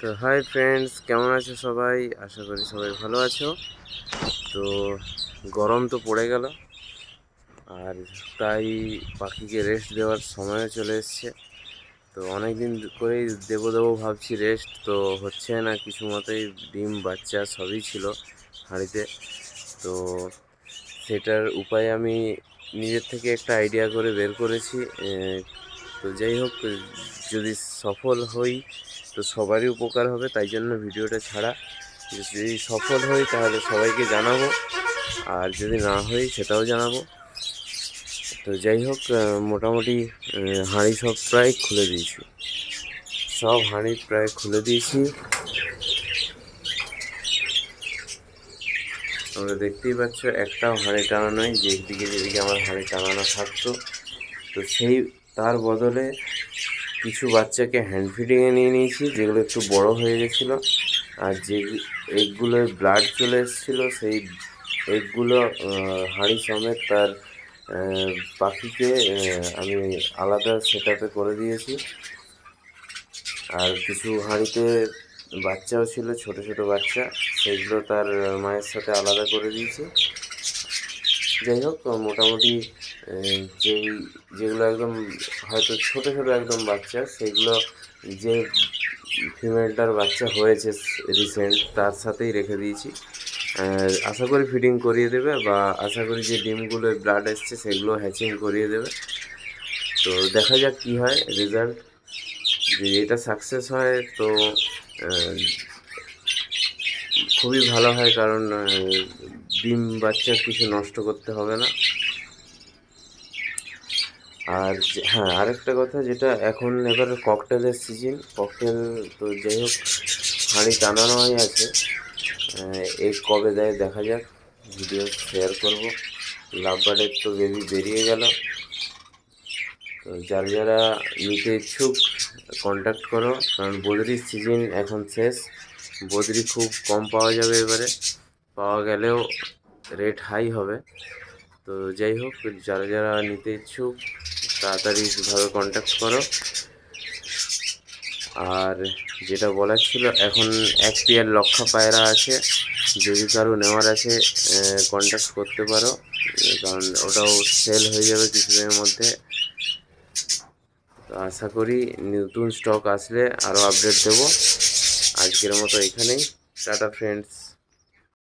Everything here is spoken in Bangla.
তো হাই ফ্রেন্ডস, কেমন আছো সবাই? আশা করি সবাই ভালো আছো। তো গরম তো পড়ে গেল, আর তাই পাখিকে রেস্ট দেওয়ার সময়ও চলে এসছে। তো অনেক দিন করেই দেবো দেবো ভাবছি রেস্ট, তো হচ্ছে না কিছু মতেই। ডিম বাচ্চা সবই ছিল হাঁড়িতে। তো সেটার উপায় আমি নিজের থেকে একটা আইডিয়া করে বের করেছি। তো যাই হোক, যদি সফল হই তো সবারই উপকার হবে, তাই জন্য ভিডিওটা ছাড়া। যদি সফল হই তাহলে সবাইকে জানাবো, আর যদি না হই সেটাও জানাবো। তো যাই হোক, মোটামুটি হাঁড়ি সব প্রায় খুলে দিয়েছি, সব হাঁড়ি প্রায় খুলে দিয়েছি। তোমরা দেখতেই পাচ্ছ, একটাও হাঁড়ি টানা নয়। যেদিকে যেদিকে আমার হাঁড়ি টানানো থাকতো, তো সেই তার বদলে কিছু বাচ্চাকে হ্যান্ড ফিডিংয়ে নিয়ে নিয়েছি, যেগুলো একটু বড় হয়ে গেছিলো। আর যে এগগুলোয় ব্লাড চলে এসেছিলো, সেই এগগুলো হাঁড়ি সমেত তার পাখিকে আমি আলাদা সেট আপে করে দিয়েছি। আর কিছু হাঁড়িতে বাচ্চাও ছিল, ছোট ছোট বাচ্চা, সেগুলো তার মায়ের সাথে আলাদা করে দিয়েছি। যাই হোক, মোটামুটি যেগুলো একদম হয়তো ছোট ছোট একদম বাচ্চা, সেগুলো যে ফিমেলটার বাচ্চা হয়েছে রিসেন্ট, তার সাথেই রেখে দিয়েছি। আশা করি ফিডিং করিয়ে দেবে, বা আশা করি যে ডিমগুলো ব্লাড এসছে সেগুলো হ্যাচিং করিয়ে দেবে। তো দেখা যাক কী হয় রেজাল্ট। যদি এটা সাকসেস হয় তো খুবই ভালো হয়, কারণ ডিম বাচ্চা কিছু নষ্ট করতে হবে না। আর হ্যাঁ, আরেকটা কথা, যেটা এখন এবার ককটেলের সিজন, ককটেল। তো যাই হোক, হাঁড়ি টানানোই আছে। এই কবে দেয় দেখা যাক, ভিডিও শেয়ার করব। লাভবার্ডের তো বেবি বেরিয়ে গেল। তো যারা যারা নিতে ইচ্ছুক কন্ট্যাক্ট করো, কারণ বদ্রির সিজন এখন শেষ। বদ্রি খুব কম পাওয়া যাবে এবারে, পাওয়া গেলেও রেট হাই হবে। তো যাই হোক, যারা যারা নিতে ইচ্ছুক তাড়াতাড়িভাবে কন্ট্যাক্ট করো। আর যেটা বলার ছিল, এখন এক পেয়ার লক্ষা পায়রা আছে, যদি কারো নেওয়ার আছে কন্ট্যাক্ট করতে পারো, কারণ ওটাও সেল হয়ে যাবে কিছুদিনের মধ্যে। তো আশা করি নতুন স্টক আসলে আরও আপডেট দেবো। আজকের মতো এখানেই, টাটা ফ্রেন্ডস।